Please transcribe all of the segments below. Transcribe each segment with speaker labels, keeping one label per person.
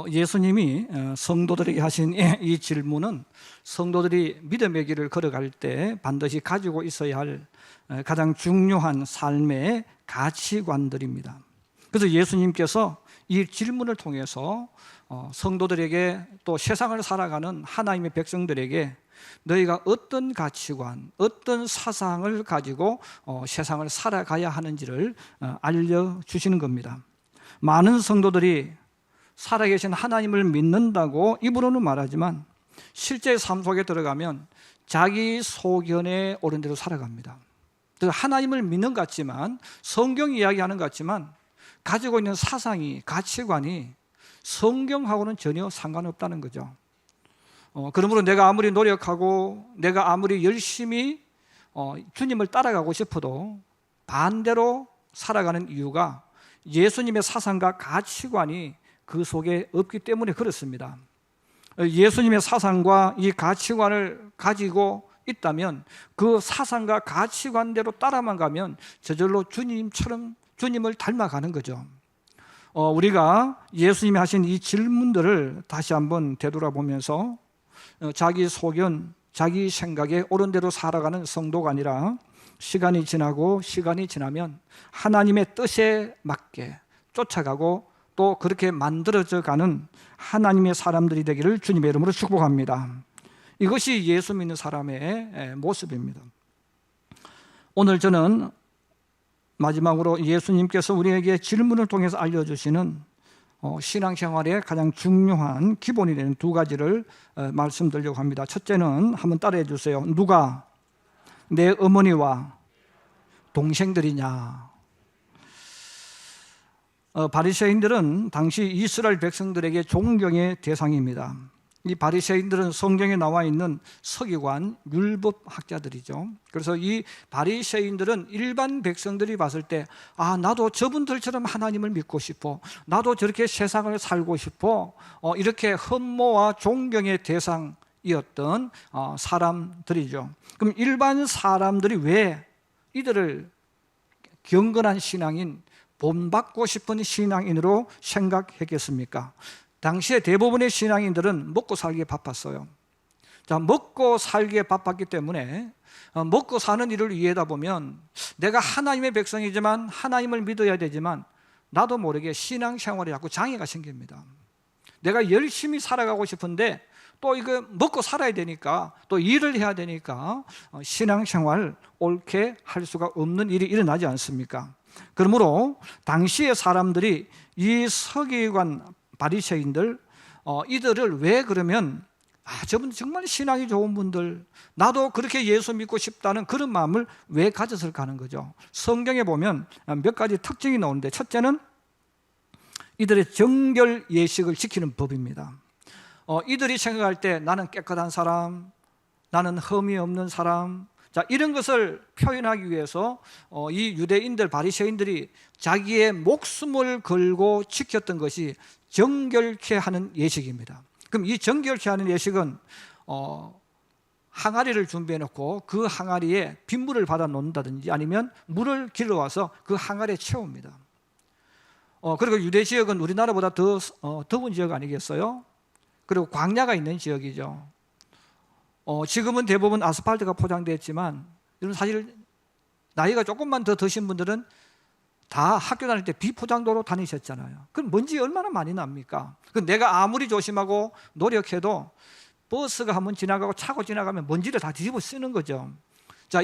Speaker 1: 예수님이 성도들에게 하신 이 질문은 성도들이 믿음의 길을 걸어갈 때 반드시 가지고 있어야 할 가장 중요한 삶의 가치관들입니다. 그래서 예수님께서 이 질문을 통해서 성도들에게 또 세상을 살아가는 하나님의 백성들에게 너희가 어떤 가치관, 어떤 사상을 가지고 세상을 살아가야 하는지를 알려주시는 겁니다. 많은 성도들이 살아계신 하나님을 믿는다고 입으로는 말하지만 실제 삶 속에 들어가면 자기 소견에 옳은 대로 살아갑니다. 그래서 하나님을 믿는 것 같지만, 성경이 이야기하는 것 같지만 가지고 있는 사상이, 가치관이 성경하고는 전혀 상관없다는 거죠. 그러므로 내가 아무리 노력하고 내가 아무리 열심히 주님을 따라가고 싶어도 반대로 살아가는 이유가 예수님의 사상과 가치관이 그 속에 없기 때문에 그렇습니다. 예수님의 사상과 이 가치관을 가지고 있다면 그 사상과 가치관대로 따라만 가면 저절로 주님을 닮아가는 거죠. 우리가 예수님이 하신 이 질문들을 다시 한번 되돌아보면서 자기 소견, 자기 생각에 옳은 대로 살아가는 성도가 아니라 시간이 지나고 시간이 지나면 하나님의 뜻에 맞게 쫓아가고 또 그렇게 만들어져 가는 하나님의 사람들이 되기를 주님의 이름으로 축복합니다. 이것이 예수 믿는 사람의 모습입니다. 오늘 저는 마지막으로 예수님께서 우리에게 질문을 통해서 알려주시는 신앙생활의 가장 중요한 기본이 되는 두 가지를 말씀드리려고 합니다. 첫째는 한번 따라해 주세요. 누가 내 어머니와 동생들이냐? 바리새인들은 당시 이스라엘 백성들에게 존경의 대상입니다. 이 바리새인들은 성경에 나와 있는 서기관, 율법학자들이죠. 그래서 이 바리새인들은 일반 백성들이 봤을 때 나도 저분들처럼 하나님을 믿고 싶어, 나도 저렇게 세상을 살고 싶어, 이렇게 흠모와 존경의 대상이었던 사람들이죠. 그럼 일반 사람들이 왜 이들을 경건한 신앙인, 본받고 싶은 신앙인으로 생각했겠습니까? 당시에 대부분의 신앙인들은 먹고 살기에 바빴어요. 먹고 살기에 바빴기 때문에 먹고 사는 일을 위해다 보면 내가 하나님의 백성이지만 하나님을 믿어야 되지만 나도 모르게 신앙생활에 자꾸 장애가 생깁니다. 내가 열심히 살아가고 싶은데 또 이거 먹고 살아야 되니까, 또 일을 해야 되니까 신앙생활 옳게 할 수가 없는 일이 일어나지 않습니까? 그러므로 당시의 사람들이 이 서기관 바리새인들, 이들을 왜 그러면 저분 정말 신앙이 좋은 분들, 나도 그렇게 예수 믿고 싶다는 그런 마음을 왜 가졌을까 하는 거죠. 성경에 보면 몇 가지 특징이 나오는데, 첫째는 이들의 정결 예식을 지키는 법입니다. 이들이 생각할 때 나는 깨끗한 사람, 나는 흠이 없는 사람, 이런 것을 표현하기 위해서 이 유대인들, 바리새인들이 자기의 목숨을 걸고 지켰던 것이 정결케 하는 예식입니다. 그럼 이 정결케 하는 예식은 항아리를 준비해 놓고 그 항아리에 빗물을 받아 놓는다든지 아니면 물을 길러와서 그 항아리에 채웁니다. 그리고 유대 지역은 우리나라보다 더 더운 지역 아니겠어요? 그리고 광야가 있는 지역이죠. 지금은 대부분 아스팔트가 포장되었지만, 여러분 사실 나이가 조금만 더 드신 분들은 다 학교 다닐 때 비포장도로 다니셨잖아요. 그럼 먼지 얼마나 많이 납니까? 내가 아무리 조심하고 노력해도 버스가 한번 지나가고 차고 지나가면 먼지를 다 뒤집어 쓰는 거죠.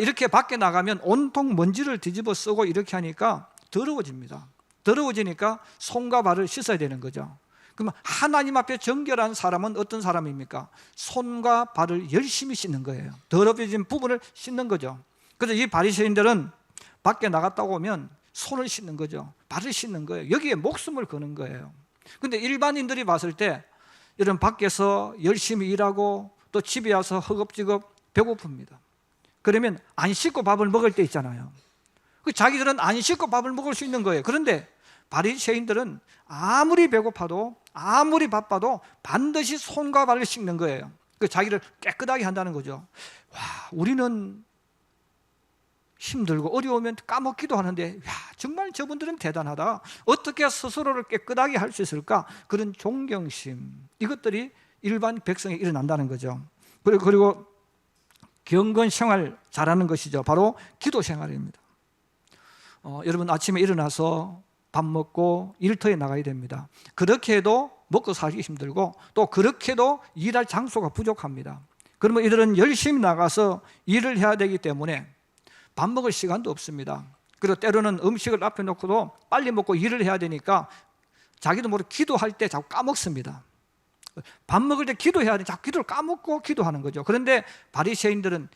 Speaker 1: 이렇게 밖에 나가면 온통 먼지를 뒤집어 쓰고 이렇게 하니까 더러워집니다. 더러워지니까 손과 발을 씻어야 되는 거죠. 그러면 하나님 앞에 정결한 사람은 어떤 사람입니까? 손과 발을 열심히 씻는 거예요. 더러워진 부분을 씻는 거죠. 그래서 이 바리새인들은 밖에 나갔다 오면 손을 씻는 거죠. 발을 씻는 거예요. 여기에 목숨을 거는 거예요. 그런데 일반인들이 봤을 때 이런 밖에서 열심히 일하고 또 집에 와서 허겁지겁 배고픕니다. 그러면 안 씻고 밥을 먹을 때 있잖아요. 자기들은 안 씻고 밥을 먹을 수 있는 거예요. 그런데 바리새인들은 아무리 배고파도 아무리 바빠도 반드시 손과 발을 씻는 거예요. 자기를 깨끗하게 한다는 거죠. 우리는 힘들고 어려우면 까먹기도 하는데, 야, 정말 저분들은 대단하다. 어떻게 스스로를 깨끗하게 할 수 있을까? 그런 존경심, 이것들이 일반 백성에 일어난다는 거죠. 그리고 경건 생활 잘하는 것이죠. 바로 기도 생활입니다. 여러분 아침에 일어나서 밥 먹고 일터에 나가야 됩니다. 그렇게 해도 먹고 살기 힘들고 또 그렇게 해도 일할 장소가 부족합니다. 그러면 이들은 열심히 나가서 일을 해야 되기 때문에 밥 먹을 시간도 없습니다. 그리고 때로는 음식을 앞에 놓고도 빨리 먹고 일을 해야 되니까 자기도 모르게 기도할 때 자꾸 까먹습니다. 밥 먹을 때 기도해야 되는데 자꾸 기도를 까먹고 기도하는 거죠. 그런데 바리새인들은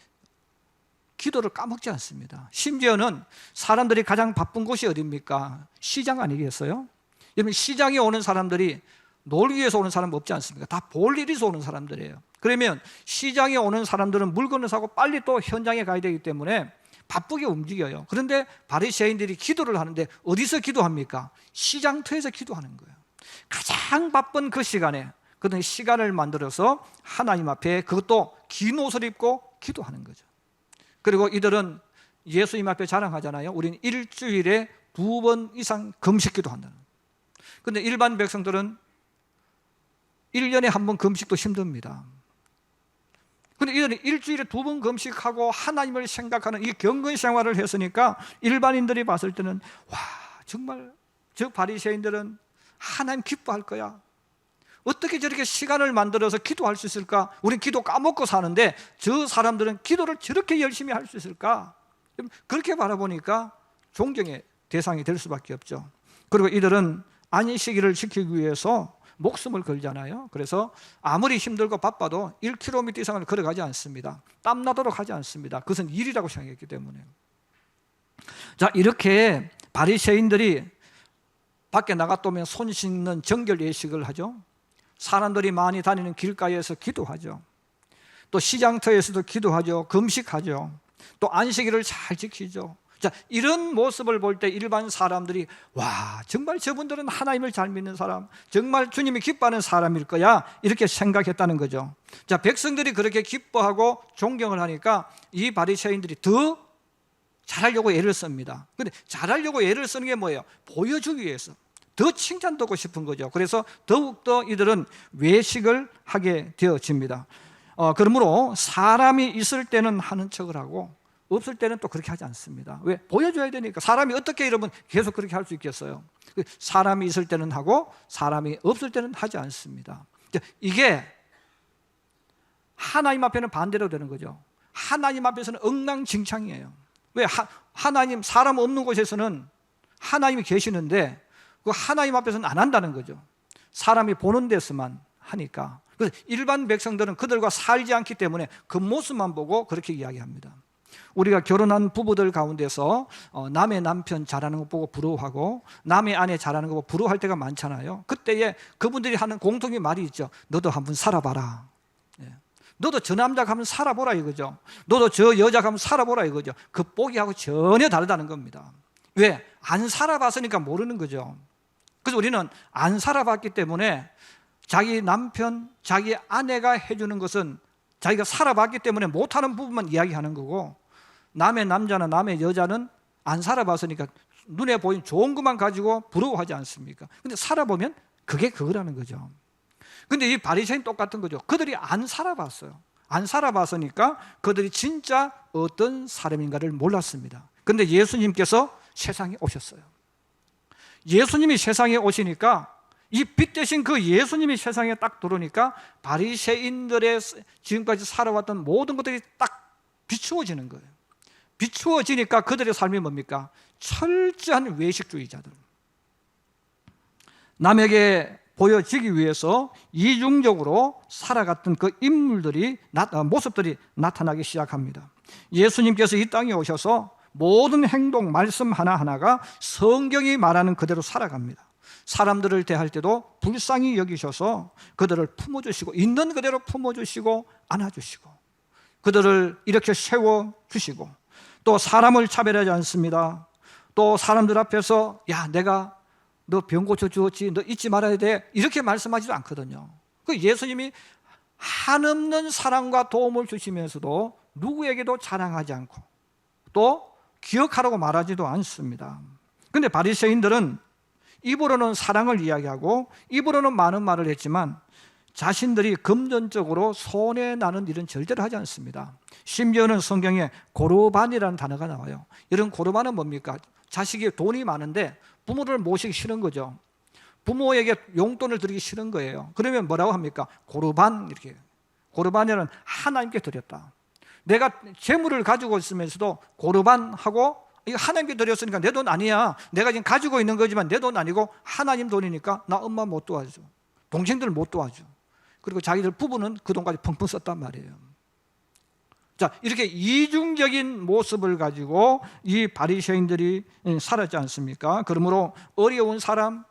Speaker 1: 기도를 까먹지 않습니다. 심지어는 사람들이 가장 바쁜 곳이 어디입니까? 시장 아니겠어요? 여러분, 시장에 오는 사람들이 놀기 위해서 오는 사람 없지 않습니까? 다 볼 일이 있어 오는 사람들이에요. 그러면 시장에 오는 사람들은 물건을 사고 빨리 또 현장에 가야 되기 때문에 바쁘게 움직여요. 그런데 바리새인들이 기도를 하는데 어디서 기도합니까? 시장터에서 기도하는 거예요. 가장 바쁜 그 시간에 그들은 시간을 만들어서 하나님 앞에, 그것도 긴 옷을 입고 기도하는 거죠. 그리고 이들은 예수님 앞에 자랑하잖아요. 우리는 일주일에 2번 이상 금식기도 한다는. 그런데 일반 백성들은 1년에 1번 금식도 힘듭니다. 그런데 이들은 일주일에 2번 금식하고 하나님을 생각하는 이 경건 생활을 했으니까 일반인들이 봤을 때는, 와, 정말 저 바리새인들은 하나님 기뻐할 거야. 어떻게 저렇게 시간을 만들어서 기도할 수 있을까? 우린 기도 까먹고 사는데 저 사람들은 기도를 저렇게 열심히 할 수 있을까? 그렇게 바라보니까 존경의 대상이 될 수밖에 없죠. 그리고 이들은 안식일을 지키기 위해서 목숨을 걸잖아요. 그래서 아무리 힘들고 바빠도 1km 이상을 걸어가지 않습니다. 땀나도록 하지 않습니다. 그것은 일이라고 생각했기 때문에. 자, 이렇게 바리새인들이 밖에 나갔다 오면 손 씻는 정결 예식을 하죠. 사람들이 많이 다니는 길가에서 기도하죠. 또 시장터에서도 기도하죠. 금식하죠. 또 안식일을 잘 지키죠. 자, 이런 모습을 볼 때 일반 사람들이, 와, 정말 저분들은 하나님을 잘 믿는 사람, 정말 주님이 기뻐하는 사람일 거야, 이렇게 생각했다는 거죠. 자, 백성들이 그렇게 기뻐하고 존경을 하니까 이 바리새인들이 더 잘하려고 애를 씁니다. 그런데 잘하려고 애를 쓰는 게 뭐예요? 보여주기 위해서 더 칭찬받고 싶은 거죠. 그래서 더욱더 이들은 외식을 하게 되어집니다. 그러므로 사람이 있을 때는 하는 척을 하고 없을 때는 또 그렇게 하지 않습니다. 왜? 보여줘야 되니까. 사람이 어떻게 이러면 계속 그렇게 할 수 있겠어요? 사람이 있을 때는 하고 사람이 없을 때는 하지 않습니다. 이게 하나님 앞에는 반대로 되는 거죠. 하나님 앞에서는 엉망진창이에요. 왜? 하나님, 사람 없는 곳에서는 하나님이 계시는데 그 하나님 앞에서는 안 한다는 거죠. 사람이 보는 데서만 하니까. 그래서 일반 백성들은 그들과 살지 않기 때문에 그 모습만 보고 그렇게 이야기합니다. 우리가 결혼한 부부들 가운데서 남의 남편 잘하는 거 보고 부러워하고 남의 아내 잘하는 거 보고 부러워할 때가 많잖아요. 그때에 그분들이 하는 공통의 말이 있죠. 너도 한번 살아봐라. 너도 저 남자가 한번 살아보라 이거죠. 너도 저 여자가 한번 살아보라 이거죠. 그 보기하고 전혀 다르다는 겁니다. 왜? 안 살아봤으니까 모르는 거죠. 그래서 우리는 안 살아봤기 때문에 자기 남편, 자기 아내가 해주는 것은 자기가 살아봤기 때문에 못하는 부분만 이야기하는 거고, 남의 남자나 남의 여자는 안 살아봤으니까 눈에 보이는 좋은 것만 가지고 부러워하지 않습니까? 근데 살아보면 그게 그거라는 거죠. 근데 이 바리새인 똑같은 거죠. 그들이 안 살아봤어요. 안 살아봤으니까 그들이 진짜 어떤 사람인가를 몰랐습니다. 근데 예수님께서 세상에 오셨어요. 예수님이 세상에 오시니까 이 빛 대신 그 예수님이 세상에 딱 들어오니까 바리새인들의 지금까지 살아왔던 모든 것들이 딱 비추어지는 거예요. 비추어지니까 그들의 삶이 뭡니까? 철저한 외식주의자들. 남에게 보여지기 위해서 이중적으로 살아갔던 그 인물들이 모습들이 나타나기 시작합니다. 예수님께서 이 땅에 오셔서 모든 행동, 말씀 하나하나가 성경이 말하는 그대로 살아갑니다. 사람들을 대할 때도 불쌍히 여기셔서 그들을 품어주시고, 있는 그대로 품어주시고 안아주시고 그들을 이렇게 세워주시고, 또 사람을 차별하지 않습니다. 또 사람들 앞에서 야, 내가 너 병 고쳐주었지, 너 잊지 말아야 돼, 이렇게 말씀하지도 않거든요. 그 예수님이 한없는 사랑과 도움을 주시면서도 누구에게도 자랑하지 않고 또 기억하라고 말하지도 않습니다. 그런데 바리새인들은 입으로는 사랑을 이야기하고 입으로는 많은 말을 했지만 자신들이 금전적으로 손해나는 일은 절대로 하지 않습니다. 심지어는 성경에 고르반이라는 단어가 나와요. 이런 고르반은 뭡니까? 자식이 돈이 많은데 부모를 모시기 싫은 거죠. 부모에게 용돈을 드리기 싫은 거예요. 그러면 뭐라고 합니까? 고르반, 이렇게. 고르반이라는 하나님께 드렸다. 내가 재물을 가지고 있으면서도 고르반하고 이거 하나님께 드렸으니까 내 돈 아니야. 내가 지금 가지고 있는 거지만 내 돈 아니고 하나님 돈이니까 나 엄마 못 도와줘. 동생들 못 도와줘. 그리고 자기들 부부는 그 돈까지 펑펑 썼단 말이에요. 자, 이렇게 이중적인 모습을 가지고 이 바리새인들이 살았지 않습니까? 그러므로 어려운 사람,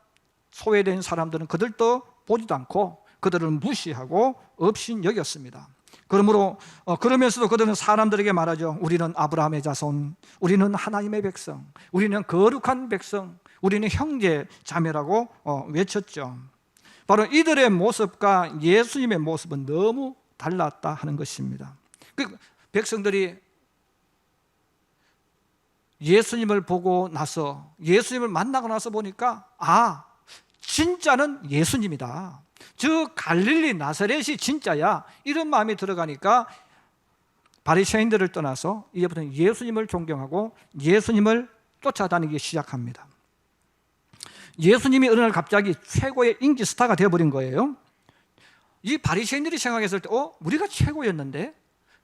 Speaker 1: 소외된 사람들은 그들도 보지도 않고 그들을 무시하고 없인 여겼습니다. 그러면서도 그들은 사람들에게 말하죠. 우리는 아브라함의 자손, 우리는 하나님의 백성, 우리는 거룩한 백성, 우리는 형제 자매라고 외쳤죠. 바로 이들의 모습과 예수님의 모습은 너무 달랐다 하는 것입니다. 그 백성들이 예수님을 보고 나서, 예수님을 만나고 나서 보니까 진짜는 예수님이다. 저 갈릴리 나사렛이 진짜야. 이런 마음이 들어가니까 바리새인들을 떠나서 이제부터는 예수님을 존경하고 예수님을 쫓아다니기 시작합니다. 예수님이 어느 날 갑자기 최고의 인기 스타가 되어버린 거예요. 이 바리새인들이 생각했을 때 우리가 최고였는데,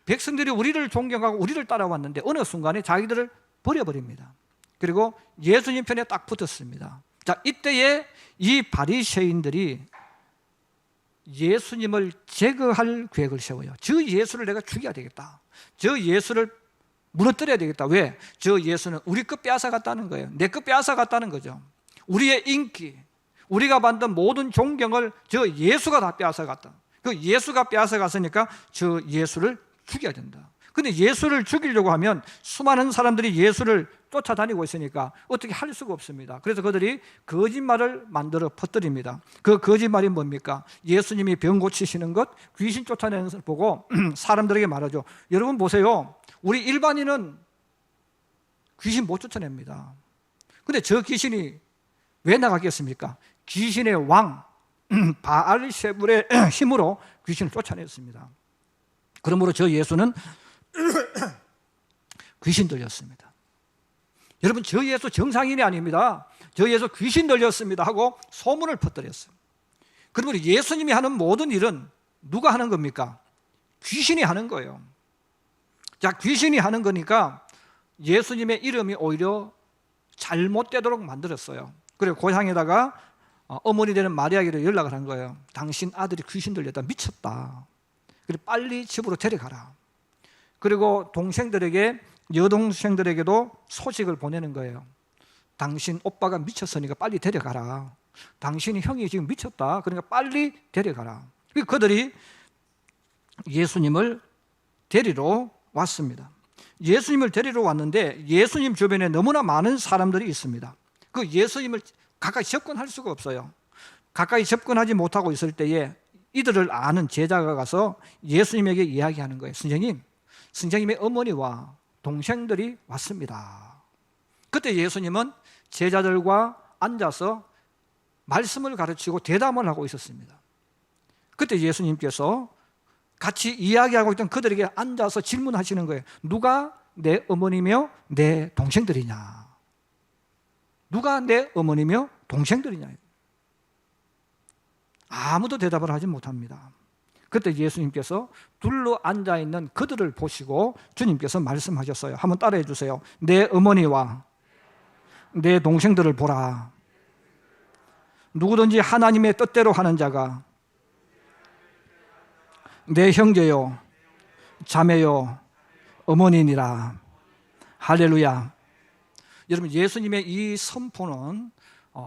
Speaker 1: 백성들이 우리를 존경하고 우리를 따라왔는데 어느 순간에 자기들을 버려버립니다. 그리고 예수님 편에 딱 붙었습니다. 자, 이때에 이 바리새인들이 예수님을 제거할 계획을 세워요. 저 예수를 내가 죽여야 되겠다. 저 예수를 무너뜨려야 되겠다. 왜? 저 예수는 우리 것 빼앗아갔다는 거예요. 내 것 빼앗아갔다는 거죠. 우리의 인기, 우리가 받는 모든 존경을 저 예수가 다 빼앗아갔다. 그 예수가 빼앗아갔으니까 저 예수를 죽여야 된다. 근데 예수를 죽이려고 하면 수많은 사람들이 예수를 쫓아다니고 있으니까 어떻게 할 수가 없습니다. 그래서 그들이 거짓말을 만들어 퍼뜨립니다. 그 거짓말이 뭡니까? 예수님이 병 고치시는 것, 귀신 쫓아내는 것을 보고 사람들에게 말하죠. 여러분 보세요. 우리 일반인은 귀신 못 쫓아냅니다. 근데 저 귀신이 왜 나가겠습니까? 귀신의 왕 바알세불의 힘으로 귀신을 쫓아냈습니다. 그러므로 저 예수는 귀신 들렸습니다. 여러분, 저 예수 정상인이 아닙니다. 저 예수 귀신 들렸습니다 하고 소문을 퍼뜨렸어요. 그러므로 예수님이 하는 모든 일은 누가 하는 겁니까? 귀신이 하는 거예요. 자, 귀신이 하는 거니까 예수님의 이름이 오히려 잘못되도록 만들었어요. 그리고 고향에다가 어머니 되는 마리아에게 연락을 한 거예요. 당신 아들이 귀신 들렸다. 미쳤다. 그리고 빨리 집으로 데려가라. 그리고 동생들에게, 여동생들에게도 소식을 보내는 거예요. 당신 오빠가 미쳤으니까 빨리 데려가라. 당신이 형이 지금 미쳤다. 그러니까 빨리 데려가라. 그들이 예수님을 데리러 왔습니다. 예수님을 데리러 왔는데 예수님 주변에 너무나 많은 사람들이 있습니다. 그 예수님을 가까이 접근할 수가 없어요. 가까이 접근하지 못하고 있을 때에 이들을 아는 제자가 가서 예수님에게 이야기하는 거예요. 선생님의 어머니와 동생들이 왔습니다. 그때 예수님은 제자들과 앉아서 말씀을 가르치고 대담을 하고 있었습니다. 그때 예수님께서 같이 이야기하고 있던 그들에게 앉아서 질문하시는 거예요. 누가 내 어머니며 내 동생들이냐? 누가 내 어머니며 동생들이냐? 아무도 대답을 하지 못합니다. 그때 예수님께서 둘러 앉아있는 그들을 보시고 주님께서 말씀하셨어요. 한번 따라해 주세요. 내 어머니와 내 동생들을 보라. 누구든지 하나님의 뜻대로 하는 자가 내 형제요 자매요 어머니니라. 할렐루야. 여러분, 예수님의 이 선포는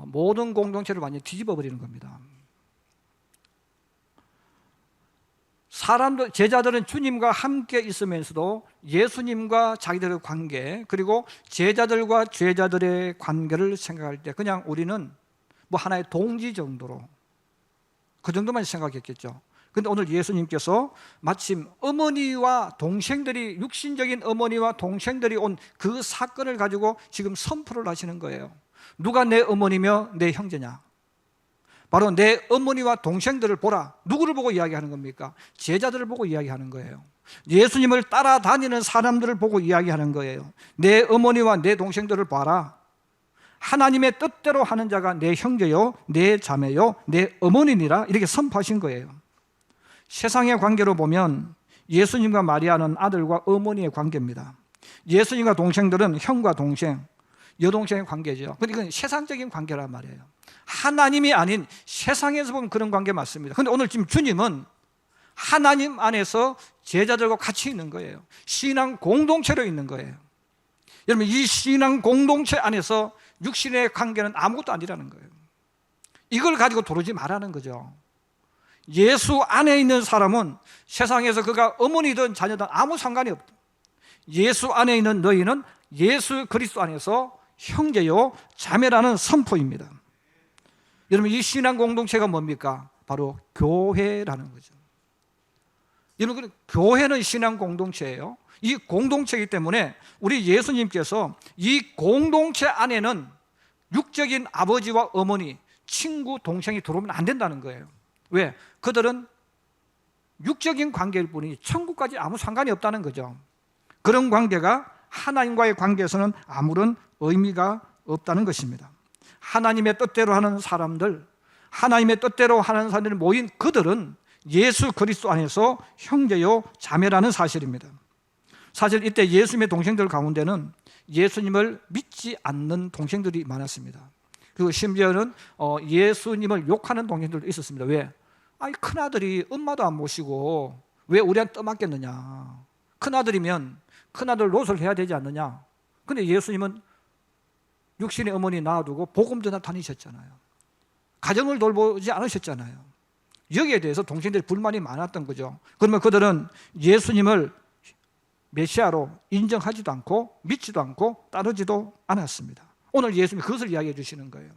Speaker 1: 모든 공동체를 완전히 뒤집어 버리는 겁니다. 제자들은 주님과 함께 있으면서도 예수님과 자기들의 관계, 그리고 제자들과 제자들의 관계를 생각할 때 그냥 우리는 뭐 하나의 동지 정도로, 그 정도만 생각했겠죠. 근데 오늘 예수님께서 마침 어머니와 동생들이, 육신적인 어머니와 동생들이 온 그 사건을 가지고 지금 선포를 하시는 거예요. 누가 내 어머니며 내 형제냐? 바로 내 어머니와 동생들을 보라. 누구를 보고 이야기하는 겁니까? 제자들을 보고 이야기하는 거예요. 예수님을 따라다니는 사람들을 보고 이야기하는 거예요. 내 어머니와 내 동생들을 봐라. 하나님의 뜻대로 하는 자가 내 형제요, 내 자매요, 내 어머니니라, 이렇게 선포하신 거예요. 세상의 관계로 보면 예수님과 마리아는 아들과 어머니의 관계입니다. 예수님과 동생들은 형과 동생, 여동생의 관계죠. 근데 이건 세상적인 관계란 말이에요. 하나님이 아닌 세상에서 보면 그런 관계 맞습니다. 근데 오늘 지금 주님은 하나님 안에서 제자들과 같이 있는 거예요. 신앙 공동체로 있는 거예요. 여러분, 이 신앙 공동체 안에서 육신의 관계는 아무것도 아니라는 거예요. 이걸 가지고 도르지 말라는 거죠. 예수 안에 있는 사람은 세상에서 그가 어머니든 자녀든 아무 상관이 없다. 예수 안에 있는 너희는 예수 그리스도 안에서 형제요 자매라는 선포입니다. 여러분, 이 신앙 공동체가 뭡니까? 바로 교회라는 거죠. 여러분, 교회는 신앙 공동체예요. 이 공동체이기 때문에 우리 예수님께서 이 공동체 안에는 육적인 아버지와 어머니, 친구, 동생이 들어오면 안 된다는 거예요. 왜? 그들은 육적인 관계일 뿐이지 천국까지 아무 상관이 없다는 거죠. 그런 관계가 하나님과의 관계에서는 아무런 의미가 없다는 것입니다. 하나님의 뜻대로 하는 사람들, 하나님의 뜻대로 하는 사람들이 모인 그들은 예수 그리스도 안에서 형제요 자매라는 사실입니다. 사실 이때 예수님의 동생들 가운데는 예수님을 믿지 않는 동생들이 많았습니다. 그리고 심지어는 예수님을 욕하는 동생들도 있었습니다. 왜? 아니, 큰아들이 엄마도 안 모시고 왜 우리한테 떠맡겠느냐? 큰아들이면 큰아들 노릇을 해야 되지 않느냐? 근데 예수님은 육신의 어머니 놔두고 복음 전하 다니셨잖아요. 가정을 돌보지 않으셨잖아요. 여기에 대해서 동생들이 불만이 많았던 거죠. 그러면 그들은 예수님을 메시아로 인정하지도 않고 믿지도 않고 따르지도 않았습니다. 오늘 예수님이 그것을 이야기해 주시는 거예요.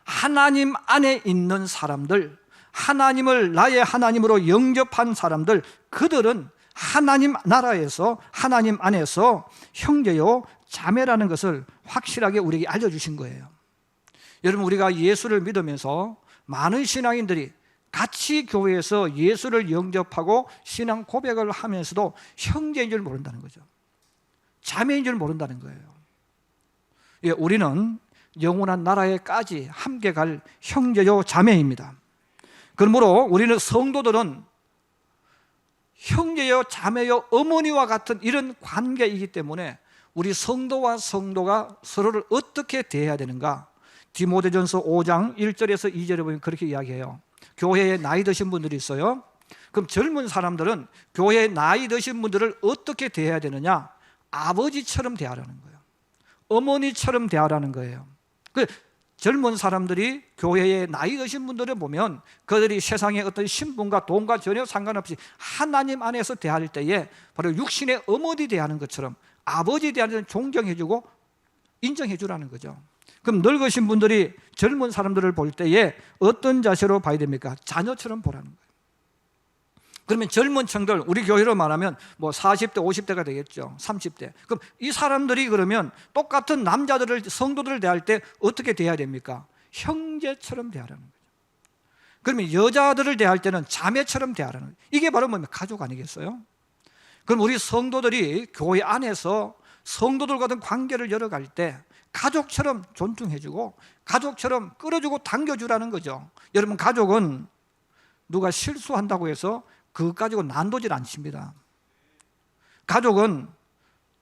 Speaker 1: 하나님 안에 있는 사람들, 하나님을 나의 하나님으로 영접한 사람들, 그들은 하나님 나라에서, 하나님 안에서 형제요 자매라는 것을 확실하게 우리에게 알려주신 거예요. 여러분, 우리가 예수를 믿으면서 많은 신앙인들이 같이 교회에서 예수를 영접하고 신앙 고백을 하면서도 형제인 줄 모른다는 거죠. 자매인 줄 모른다는 거예요. 예, 우리는 영원한 나라에까지 함께 갈 형제요 자매입니다. 그러므로 우리는 성도들은 형제요 자매요 어머니와 같은 이런 관계이기 때문에 우리 성도와 성도가 서로를 어떻게 대해야 되는가? 디모데전서 5장 1절에서 2절에 보면 그렇게 이야기해요. 교회에 나이 드신 분들이 있어요. 그럼 젊은 사람들은 교회에 나이 드신 분들을 어떻게 대해야 되느냐? 아버지처럼 대하라는 거예요. 어머니처럼 대하라는 거예요. 그 젊은 사람들이 교회에 나이 드신 분들을 보면 그들이 세상의 어떤 신분과 돈과 전혀 상관없이 하나님 안에서 대할 때에 바로 육신의 어머니 대하는 것처럼 아버지 대하는 존경해주고 인정해주라는 거죠. 그럼 늙으신 분들이 젊은 사람들을 볼 때에 어떤 자세로 봐야 됩니까? 자녀처럼 보라는 거예요. 그러면 젊은 층들, 우리 교회로 말하면 뭐 40대, 50대가 되겠죠. 30대. 그럼 이 사람들이 그러면 똑같은 남자들을, 성도들을 대할 때 어떻게 대해야 됩니까? 형제처럼 대하라는 거죠. 그러면 여자들을 대할 때는 자매처럼 대하라는 거죠. 이게 바로 뭡니까? 가족 아니겠어요? 그럼 우리 성도들이 교회 안에서 성도들과는 관계를 열어갈 때 가족처럼 존중해주고 가족처럼 끌어주고 당겨주라는 거죠. 여러분, 가족은 누가 실수한다고 해서 그것 가지고 난도질 않습니다. 가족은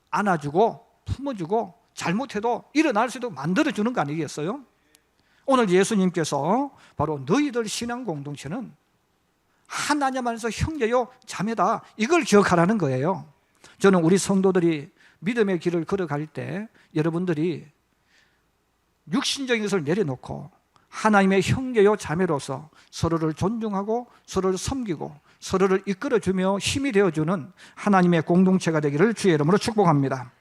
Speaker 1: 안아주고 품어주고 잘못해도 일어날 수 있도록 만들어주는 거 아니겠어요? 오늘 예수님께서 바로 너희들 신앙 공동체는 하나님 안에서 형제요 자매다, 이걸 기억하라는 거예요. 저는 우리 성도들이 믿음의 길을 걸어갈 때 여러분들이 육신적인 것을 내려놓고 하나님의 형제요 자매로서 서로를 존중하고 서로를 섬기고 서로를 이끌어주며 힘이 되어주는 하나님의 공동체가 되기를 주의 이름으로 축복합니다.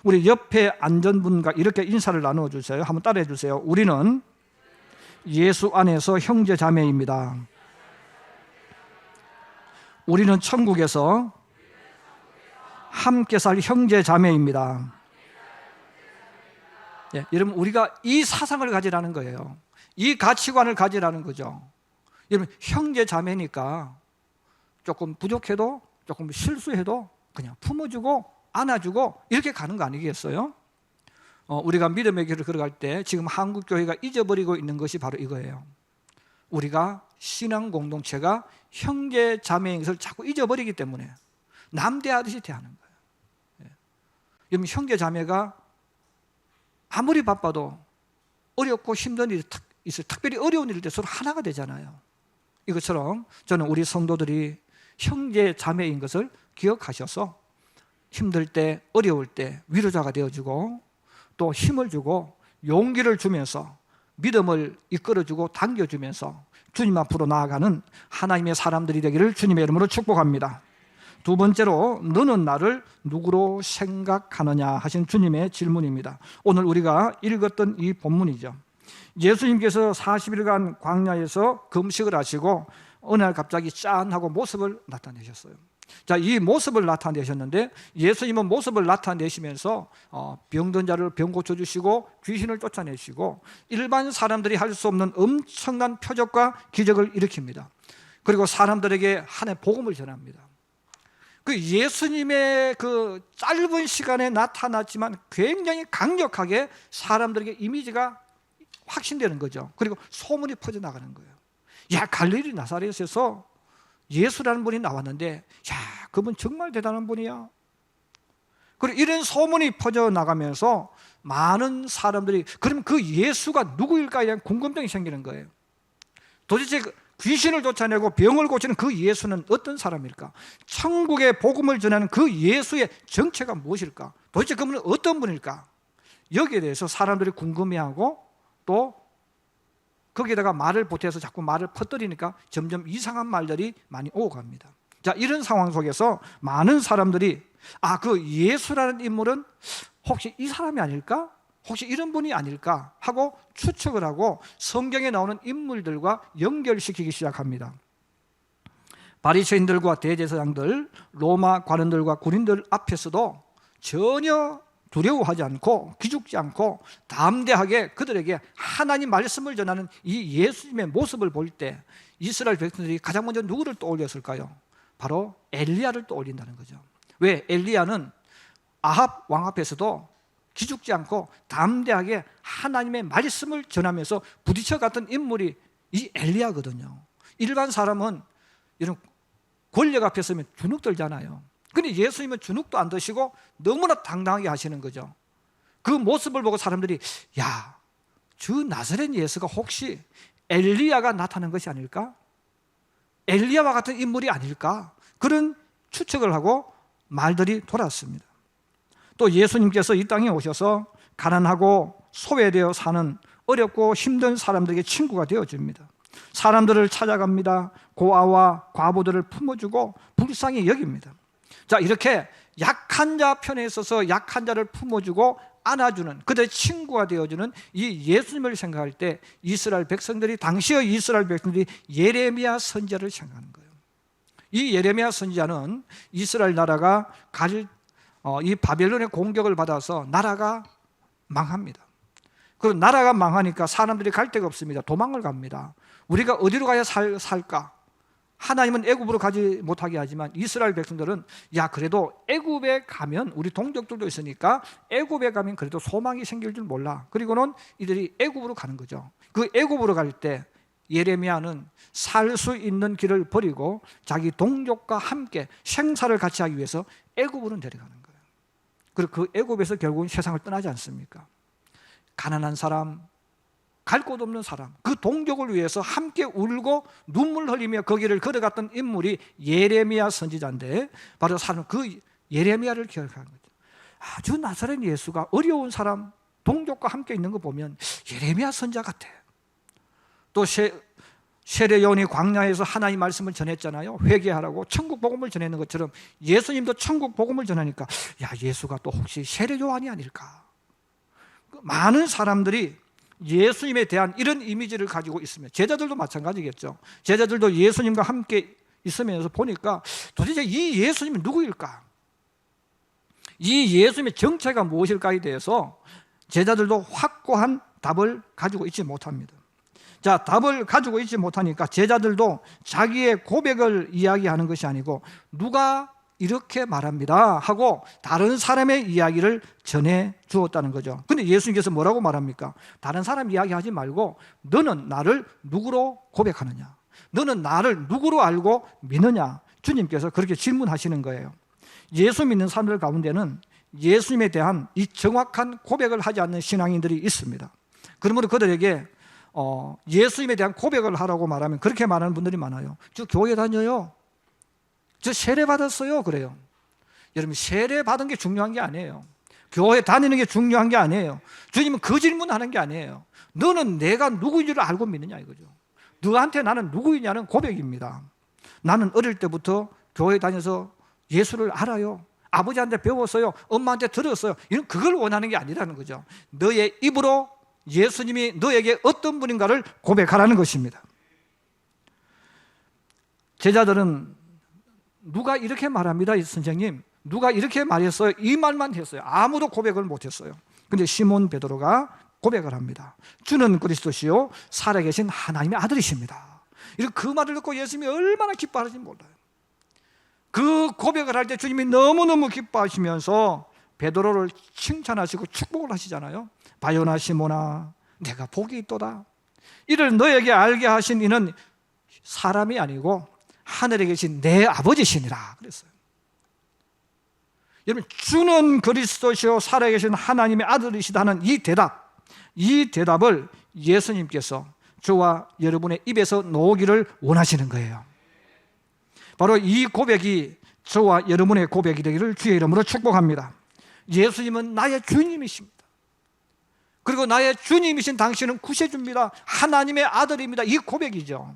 Speaker 1: 우리 옆에 앉은 분과 이렇게 인사를 나누어주세요. 한번 따라해 주세요. 우리는 예수 안에서 형제 자매입니다. 우리는 천국에서 함께 살 형제 자매입니다. 예, 여러분, 우리가 이 사상을 가지라는 거예요. 이 가치관을 가지라는 거죠. 여러분, 형제 자매니까 조금 부족해도, 조금 실수해도 그냥 품어주고 안아주고 이렇게 가는 거 아니겠어요? 우리가 믿음의 길을 걸어갈 때 지금 한국 교회가 잊어버리고 있는 것이 바로 이거예요. 우리가 신앙 공동체가 형제 자매인 것을 자꾸 잊어버리기 때문에 남대하듯이 대하는 거예요. 여러분, 형제 자매가 아무리 바빠도 어렵고 힘든 일이 있을, 특별히 어려운 일일 때 서로 하나가 되잖아요. 이것처럼 저는 우리 성도들이 형제 자매인 것을 기억하셔서 힘들 때, 어려울 때 위로자가 되어주고 또 힘을 주고 용기를 주면서 믿음을 이끌어주고 당겨주면서 주님 앞으로 나아가는 하나님의 사람들이 되기를 주님의 이름으로 축복합니다. 두 번째로, 너는 나를 누구로 생각하느냐 하신 주님의 질문입니다. 오늘 우리가 읽었던 이 본문이죠. 예수님께서 40일간 광야에서 금식을 하시고 어느 날 갑자기 짠하고 모습을 나타내셨어요. 자, 이 모습을 나타내셨는데 예수님은 모습을 나타내시면서 병든 자를 병 고쳐주시고 귀신을 쫓아내시고 일반 사람들이 할 수 없는 엄청난 표적과 기적을 일으킵니다. 그리고 사람들에게 하나의 복음을 전합니다. 그 예수님의 그 짧은 시간에 나타났지만 굉장히 강력하게 사람들에게 이미지가 확신되는 거죠. 그리고 소문이 퍼져나가는 거예요. 야, 갈릴리 나사렛에서 예수라는 분이 나왔는데, 야, 그분 정말 대단한 분이야. 그리고 이런 소문이 퍼져나가면서 많은 사람들이, 그럼 그 예수가 누구일까에 대한 궁금증이 생기는 거예요. 도대체 귀신을 쫓아내고 병을 고치는 그 예수는 어떤 사람일까? 천국의 복음을 전하는 그 예수의 정체가 무엇일까? 도대체 그분은 어떤 분일까? 여기에 대해서 사람들이 궁금해하고 또 거기에다가 말을 보태서 자꾸 말을 퍼뜨리니까 점점 이상한 말들이 많이 오고 갑니다. 자, 이런 상황 속에서 많은 사람들이 그 예수라는 인물은 혹시 이 사람이 아닐까? 혹시 이런 분이 아닐까? 하고 추측을 하고 성경에 나오는 인물들과 연결시키기 시작합니다. 바리새인들과 대제사장들, 로마 관원들과 군인들 앞에서도 전혀 두려워하지 않고 기죽지 않고 담대하게 그들에게 하나님 말씀을 전하는 이 예수님의 모습을 볼 때 이스라엘 백성들이 가장 먼저 누구를 떠올렸을까요? 바로 엘리야를 떠올린다는 거죠. 왜? 엘리야는 아합 왕 앞에서도 기죽지 않고 담대하게 하나님의 말씀을 전하면서 부딪혀갔던 인물이 이 엘리야거든요. 일반 사람은 이런 권력 앞에 서면 주눅 들잖아요. 근데 예수님은 주눅도 안 드시고 너무나 당당하게 하시는 거죠. 그 모습을 보고 사람들이 야, 저 나사렛 예수가 혹시 엘리야가 나타난 것이 아닐까? 엘리야와 같은 인물이 아닐까? 그런 추측을 하고 말들이 돌았습니다. 또 예수님께서 이 땅에 오셔서 가난하고 소외되어 사는 어렵고 힘든 사람들에게 친구가 되어줍니다. 사람들을 찾아갑니다. 고아와 과부들을 품어주고 불쌍히 여깁니다. 자, 이렇게 약한 자 편에 있어서 약한 자를 품어주고 안아주는, 그들의 친구가 되어주는 이 예수님을 생각할 때 이스라엘 백성들이, 당시의 이스라엘 백성들이 예레미야 선지자를 생각하는 거예요. 이 예레미야 선지자는 이스라엘 나라가 이 바벨론의 공격을 받아서 나라가 망합니다. 그리고 나라가 망하니까 사람들이 갈 데가 없습니다. 도망을 갑니다. 우리가 어디로 가야 살까? 하나님은 애굽으로 가지 못하게 하지만 이스라엘 백성들은 야, 그래도 애굽에 가면 우리 동족들도 있으니까 애굽에 가면 그래도 소망이 생길 줄 몰라. 그리고는 이들이 애굽으로 가는 거죠. 그 애굽으로 갈 때 예레미야는 살 수 있는 길을 버리고 자기 동족과 함께 생사를 같이 하기 위해서 애굽으로 내려가는 거예요. 그리고 그 애굽에서 결국은 세상을 떠나지 않습니까? 가난한 사람, 갈 곳 없는 사람, 그 동족을 위해서 함께 울고 눈물 흘리며 거기를 걸어갔던 인물이 예레미야 선지자인데, 바로 사람 그 예레미야를 기억하는 거죠. 아주 나사렛 예수가 어려운 사람, 동족과 함께 있는 거 보면 예레미야 선지자 같아. 또 세례 요한이 광야에서 하나님 말씀을 전했잖아요. 회개하라고 천국 복음을 전했는 것처럼 예수님도 천국 복음을 전하니까 야, 예수가 또 혹시 세례 요한이 아닐까? 많은 사람들이 예수님에 대한 이런 이미지를 가지고 있으며, 제자들도 마찬가지겠죠. 제자들도 예수님과 함께 있으면서 보니까 도대체 이 예수님이 누구일까? 이 예수님의 정체가 무엇일까에 대해서 제자들도 확고한 답을 가지고 있지 못합니다. 자, 답을 가지고 있지 못하니까 제자들도 자기의 고백을 이야기하는 것이 아니고 누가 이렇게 말합니다 하고 다른 사람의 이야기를 전해 주었다는 거죠. 근데 예수님께서 뭐라고 말합니까? 다른 사람 이야기하지 말고 너는 나를 누구로 고백하느냐? 너는 나를 누구로 알고 믿느냐? 주님께서 그렇게 질문하시는 거예요. 예수 믿는 사람들 가운데는 예수님에 대한 이 정확한 고백을 하지 않는 신앙인들이 있습니다. 그러므로 그들에게 예수님에 대한 고백을 하라고 말하면 그렇게 말하는 분들이 많아요. 저 교회 다녀요. 저 세례 받았어요. 그래요. 여러분, 세례 받은 게 중요한 게 아니에요. 교회 다니는 게 중요한 게 아니에요. 주님은 그 질문하는 게 아니에요. 너는 내가 누구인 줄 알고 믿느냐 이거죠. 너한테 나는 누구이냐는 고백입니다. 나는 어릴 때부터 교회 다녀서 예수를 알아요. 아버지한테 배웠어요. 엄마한테 들었어요. 이런 그걸 원하는 게 아니라는 거죠. 너의 입으로 예수님이 너에게 어떤 분인가를 고백하라는 것입니다. 제자들은 누가 이렇게 말합니다, 선생님. 누가 이렇게 말했어요. 이 말만 했어요. 아무도 고백을 못했어요. 근데 시몬 베드로가 고백을 합니다. 주는 그리스도시요 살아계신 하나님의 아들이십니다. 이런 그 말을 듣고 예수님이 얼마나 기뻐하는지 몰라요. 그 고백을 할 때 주님이 너무너무 기뻐하시면서 베드로를 칭찬하시고 축복을 하시잖아요. 바요나 시몬아 내가 복이 있도다. 이를 너에게 알게 하신 이는 사람이 아니고 하늘에 계신 내 아버지시니라 그랬어요. 여러분, 주는 그리스도시요 살아계신 하나님의 아들이시다는 이 대답을 예수님께서 저와 여러분의 입에서 나오기를 원하시는 거예요. 바로 이 고백이 저와 여러분의 고백이 되기를 주의 이름으로 축복합니다. 예수님은 나의 주님이십니다. 그리고 나의 주님이신 당신은 구세주입니다. 하나님의 아들입니다. 이 고백이죠.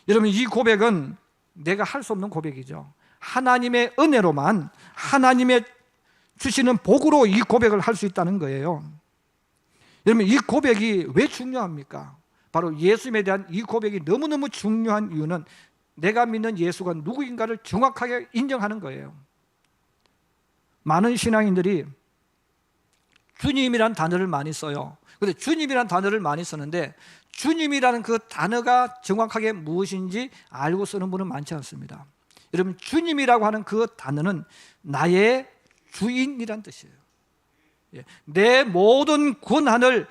Speaker 1: 여러분, 이 고백은 내가 할 수 없는 고백이죠. 하나님의 은혜로만, 하나님의 주시는 복으로 이 고백을 할 수 있다는 거예요. 여러분, 이 고백이 왜 중요합니까? 바로 예수님에 대한 이 고백이 너무너무 중요한 이유는 내가 믿는 예수가 누구인가를 정확하게 인정하는 거예요. 많은 신앙인들이 주님이란 단어를 많이 써요. 그런데 주님이란 단어를 많이 쓰는데 주님이라는 그 단어가 정확하게 무엇인지 알고 쓰는 분은 많지 않습니다. 여러분, 주님이라고 하는 그 단어는 나의 주인이란 뜻이에요. 내 모든 권한을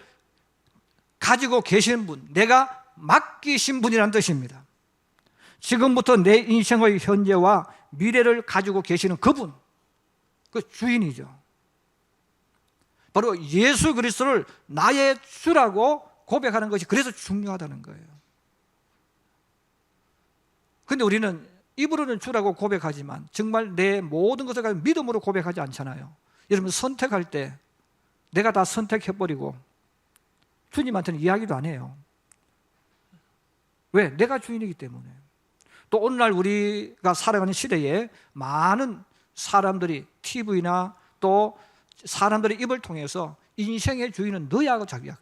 Speaker 1: 가지고 계시는 분, 내가 맡기신 분이란 뜻입니다. 지금부터 내 인생의 현재와 미래를 가지고 계시는 그분, 그 주인이죠. 바로 예수 그리스도를 나의 주라고 고백하는 것이 그래서 중요하다는 거예요. 그런데 우리는 입으로는 주라고 고백하지만 정말 내 모든 것을 가지고 믿음으로 고백하지 않잖아요. 여러분, 선택할 때 내가 다 선택해버리고 주님한테는 이야기도 안 해요. 왜? 내가 주인이기 때문에. 또 오늘날 우리가 살아가는 시대에 많은 사람들이 TV나 또 사람들의 입을 통해서 인생의 주인은 너야 하고 자기야.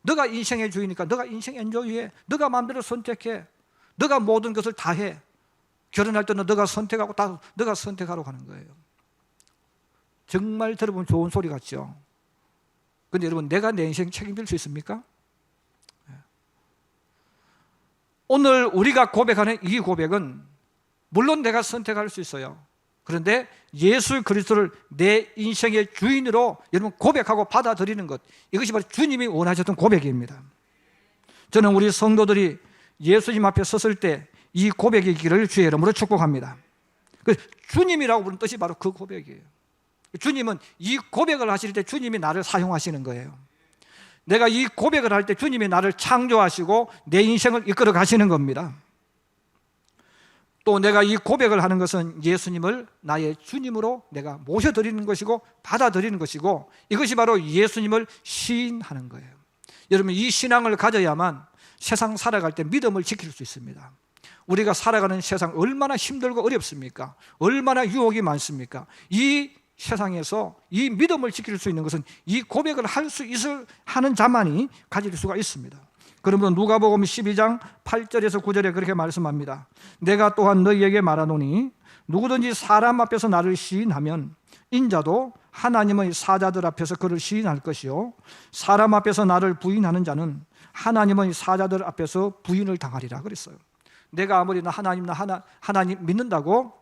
Speaker 1: 너가 인생의 주인이니까 너가 인생 엔조이해. 너가 마음대로 선택해. 너가 모든 것을 다 해. 결혼할 때는 너가 선택하고 다 너가 선택하라고 하는 거예요. 정말 들어보면 좋은 소리 같죠. 그런데 여러분, 내가 내 인생 책임질 수 있습니까? 오늘 우리가 고백하는 이 고백은 물론 내가 선택할 수 있어요. 그런데 예수 그리스도를 내 인생의 주인으로 여러분 고백하고 받아들이는 것, 이것이 바로 주님이 원하셨던 고백입니다. 저는 우리 성도들이 예수님 앞에 섰을 때 이 고백이 있기를 주의 이름으로 축복합니다. 주님이라고 부르는 뜻이 바로 그 고백이에요. 주님은 이 고백을 하실 때 주님이 나를 사용하시는 거예요. 내가 이 고백을 할 때 주님이 나를 창조하시고 내 인생을 이끌어 가시는 겁니다. 또 내가 이 고백을 하는 것은 예수님을 나의 주님으로 내가 모셔드리는 것이고 받아들이는 것이고, 이것이 바로 예수님을 시인하는 거예요. 여러분, 이 신앙을 가져야만 세상 살아갈 때 믿음을 지킬 수 있습니다. 우리가 살아가는 세상 얼마나 힘들고 어렵습니까? 얼마나 유혹이 많습니까? 이 세상에서 이 믿음을 지킬 수 있는 것은 이 고백을 할 수 있을 하는 자만이 가질 수가 있습니다. 그러면 누가복음 12장 8절에서 9절에 그렇게 말씀합니다. 내가 또한 너희에게 말하노니 누구든지 사람 앞에서 나를 시인하면 인자도 하나님의 사자들 앞에서 그를 시인할 것이요 사람 앞에서 나를 부인하는 자는 하나님의 사자들 앞에서 부인을 당하리라 그랬어요. 내가 아무리 하나님 믿는다고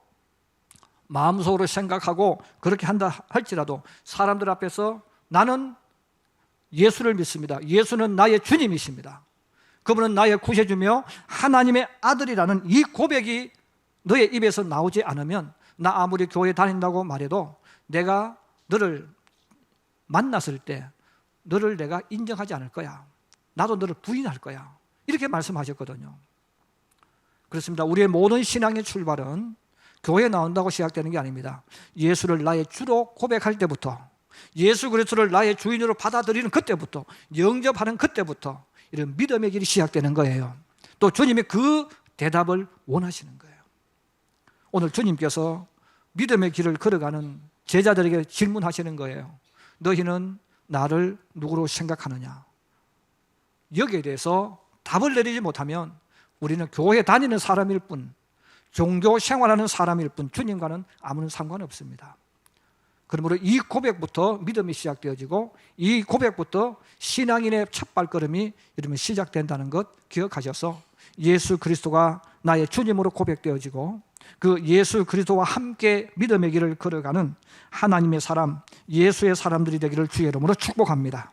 Speaker 1: 마음속으로 생각하고 그렇게 한다 할지라도 사람들 앞에서 나는 예수를 믿습니다. 예수는 나의 주님이십니다. 그분은 나의 구세주며 하나님의 아들이라는 이 고백이 너의 입에서 나오지 않으면 나 아무리 교회 다닌다고 말해도 내가 너를 만났을 때 너를 내가 인정하지 않을 거야. 나도 너를 부인할 거야. 이렇게 말씀하셨거든요. 그렇습니다. 우리의 모든 신앙의 출발은 교회에 나온다고 시작되는 게 아닙니다. 예수를 나의 주로 고백할 때부터, 예수 그리스도를 나의 주인으로 받아들이는 그때부터, 영접하는 그때부터 이런 믿음의 길이 시작되는 거예요. 또 주님이 그 대답을 원하시는 거예요. 오늘 주님께서 믿음의 길을 걸어가는 제자들에게 질문하시는 거예요. 너희는 나를 누구로 생각하느냐? 여기에 대해서 답을 내리지 못하면 우리는 교회 다니는 사람일 뿐, 종교 생활하는 사람일 뿐 주님과는 아무런 상관없습니다. 그러므로 이 고백부터 믿음이 시작되어지고 이 고백부터 신앙인의 첫 발걸음이 이러면 시작된다는 것 기억하셔서 예수 그리스도가 나의 주님으로 고백되어지고 그 예수 그리스도와 함께 믿음의 길을 걸어가는 하나님의 사람, 예수의 사람들이 되기를 주의 이름으로 축복합니다.